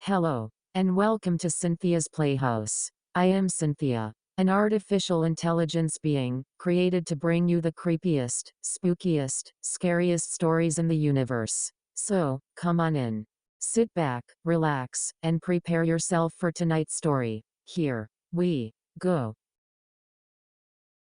Hello, and welcome to Cynthia's Playhouse. I am Cynthia, an artificial intelligence being, created to bring you the creepiest, spookiest, scariest stories in the universe. So, come on in. Sit back, relax, and prepare yourself for tonight's story. Here we go.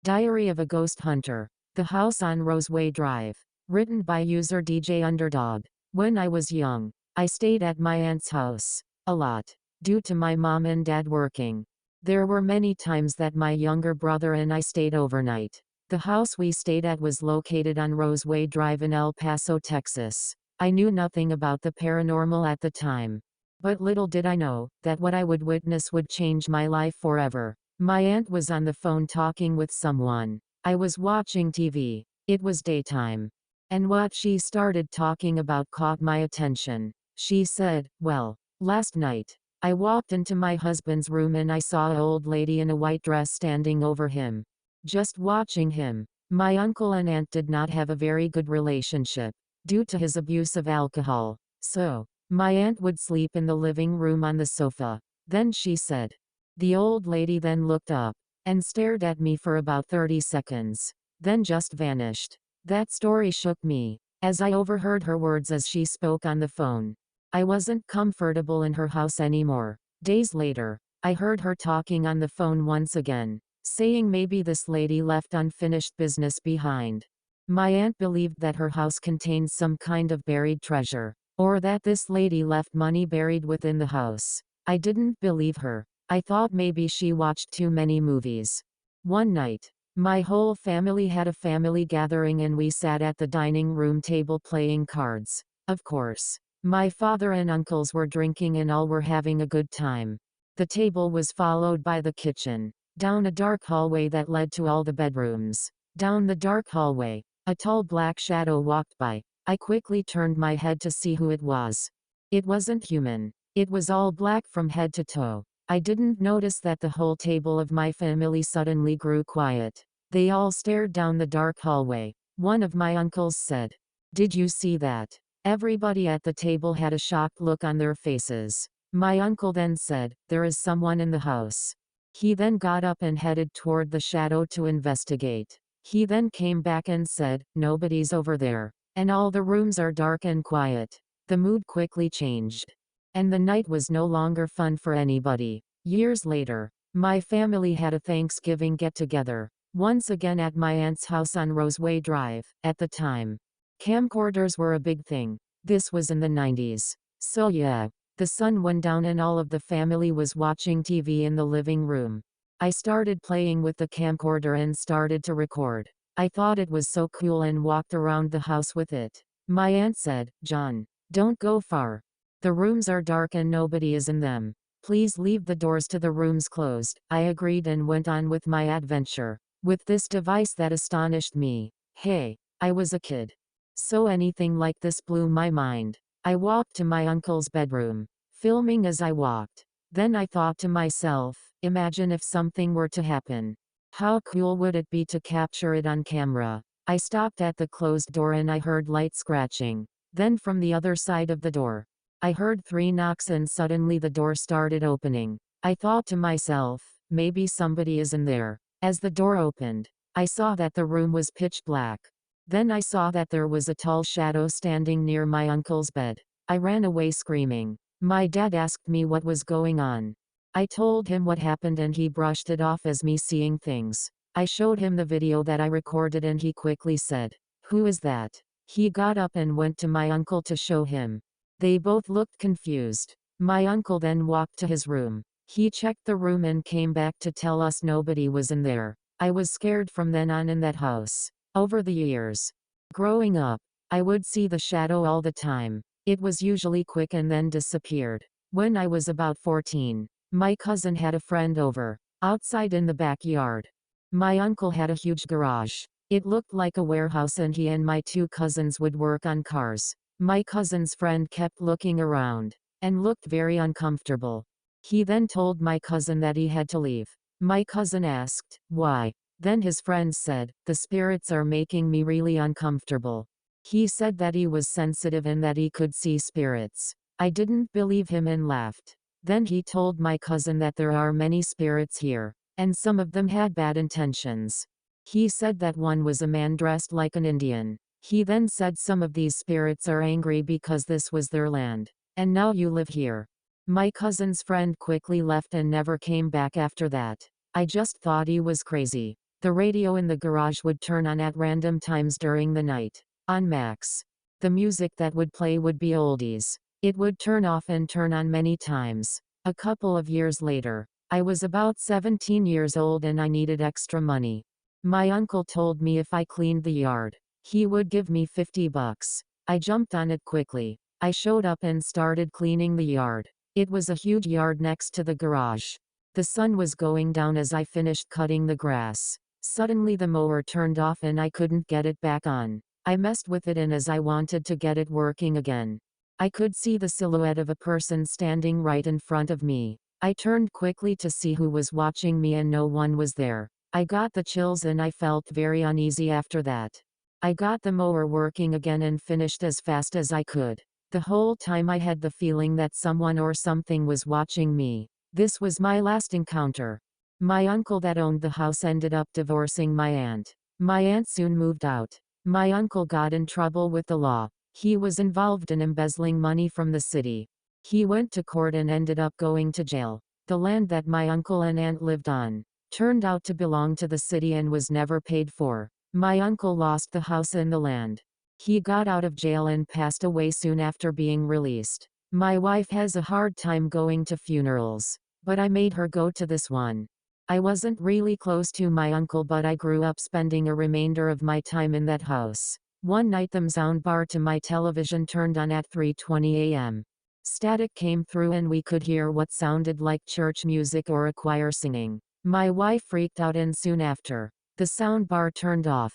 Diary of a Ghost Hunter. The House on Roadway Drive. Written by user DJ Underdog. When I was young, I stayed at my aunt's house. A lot. Due to my mom and dad working. There were many times that my younger brother and I stayed overnight. The house we stayed at was located on Roadway Drive in El Paso, Texas. I knew nothing about the paranormal at the time. But little did I know that what I would witness would change my life forever. My aunt was on the phone talking with someone. I was watching TV. It was daytime. And what she started talking about caught my attention. She said, "Well, last night, I walked into my husband's room and I saw an old lady in a white dress standing over him. Just watching him." My uncle and aunt did not have a very good relationship, due to his abuse of alcohol. So, my aunt would sleep in the living room on the sofa. Then she said. The old lady then looked up, and stared at me for about 30 seconds. Then just vanished. That story shook me, as I overheard her words as she spoke on the phone. I wasn't comfortable in her house anymore. Days later, I heard her talking on the phone once again, saying maybe this lady left unfinished business behind. My aunt believed that her house contained some kind of buried treasure, or that this lady left money buried within the house. I didn't believe her. I thought maybe she watched too many movies. One night, my whole family had a family gathering and we sat at the dining room table playing cards. Of course, my father and uncles were drinking and all were having a good time. The table was followed by the kitchen, down a dark hallway that led to all the bedrooms. Down the dark hallway, a tall black shadow walked by. I quickly turned my head to see who it was. It wasn't human. It was all black from head to toe. I didn't notice that the whole table of my family suddenly grew quiet. They all stared down the dark hallway. One of my uncles said, "Did you see that?" Everybody at the table had a shocked look on their faces. My uncle then said, "There is someone in the house." He then got up and headed toward the shadow to investigate. He then came back and said, "Nobody's over there. And all the rooms are dark and quiet." The mood quickly changed. And the night was no longer fun for anybody. Years later, my family had a Thanksgiving get-together, once again at my aunt's house on Roadway Drive. At the time, camcorders were a big thing. This was in the 90s. So yeah, the sun went down and all of the family was watching TV in the living room. I started playing with the camcorder and started to record. I thought it was so cool and walked around the house with it. My aunt said, "John, don't go far. The rooms are dark and nobody is in them. Please leave the doors to the rooms closed." I agreed and went on with my adventure. With this device that astonished me. Hey, I was a kid. So anything like this blew my mind. I walked to my uncle's bedroom, filming as I walked. Then I thought to myself, imagine if something were to happen. How cool would it be to capture it on camera? I stopped at the closed door and I heard light scratching. Then from the other side of the door, I heard 3 knocks and suddenly the door started opening. I thought to myself, maybe somebody is in there. As the door opened, I saw that the room was pitch black. Then I saw that there was a tall shadow standing near my uncle's bed. I ran away screaming. My dad asked me what was going on. I told him what happened and he brushed it off as me seeing things. I showed him the video that I recorded and he quickly said, "Who is that?" He got up and went to my uncle to show him. They both looked confused. My uncle then walked to his room. He checked the room and came back to tell us nobody was in there. I was scared from then on in that house. Over the years, growing up, I would see the shadow all the time. It was usually quick and then disappeared. When I was about 14, my cousin had a friend over, outside in the backyard. My uncle had a huge garage. It looked like a warehouse and he and my 2 cousins would work on cars. My cousin's friend kept looking around, and looked very uncomfortable. He then told my cousin that he had to leave. My cousin asked, "Why?" Then his friend said, "The spirits are making me really uncomfortable." He said that he was sensitive and that he could see spirits. I didn't believe him and laughed. Then he told my cousin that there are many spirits here, and some of them had bad intentions. He said that one was a man dressed like an Indian. He then said some of these spirits are angry because this was their land, and now you live here. My cousin's friend quickly left and never came back after that. I just thought he was crazy. The radio in the garage would turn on at random times during the night. On max. The music that would play would be oldies. It would turn off and turn on many times. A couple of years later, I was about 17 years old and I needed extra money. My uncle told me if I cleaned the yard, he would give me $50. I jumped on it quickly. I showed up and started cleaning the yard. It was a huge yard next to the garage. The sun was going down as I finished cutting the grass. Suddenly the mower turned off and I couldn't get it back on. I messed with it in as I wanted to get it working again. I could see the silhouette of a person standing right in front of me. I turned quickly to see who was watching me and no one was there. I got the chills and I felt very uneasy after that. I got the mower working again and finished as fast as I could. The whole time I had the feeling that someone or something was watching me. This was my last encounter. My uncle that owned the house ended up divorcing my aunt. My aunt soon moved out. My uncle got in trouble with the law. He was involved in embezzling money from the city. He went to court and ended up going to jail. The land that my uncle and aunt lived on turned out to belong to the city and was never paid for. My uncle lost the house and the land. He got out of jail and passed away soon after being released. My wife has a hard time going to funerals, but I made her go to this one. I wasn't really close to my uncle, but I grew up spending a remainder of my time in that house. One night the soundbar to my television turned on at 3:20 a.m. Static came through and we could hear what sounded like church music or a choir singing. My wife freaked out and soon after, the soundbar turned off.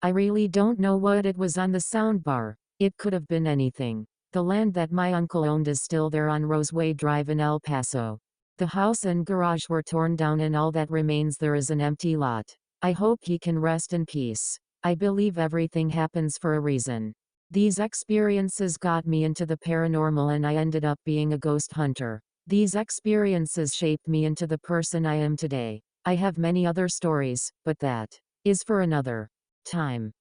I really don't know what it was on the soundbar. It could have been anything. The land that my uncle owned is still there on Roadway Drive in El Paso. The house and garage were torn down and all that remains there is an empty lot. I hope he can rest in peace. I believe everything happens for a reason. These experiences got me into the paranormal and I ended up being a ghost hunter. These experiences shaped me into the person I am today. I have many other stories, but that is for another time.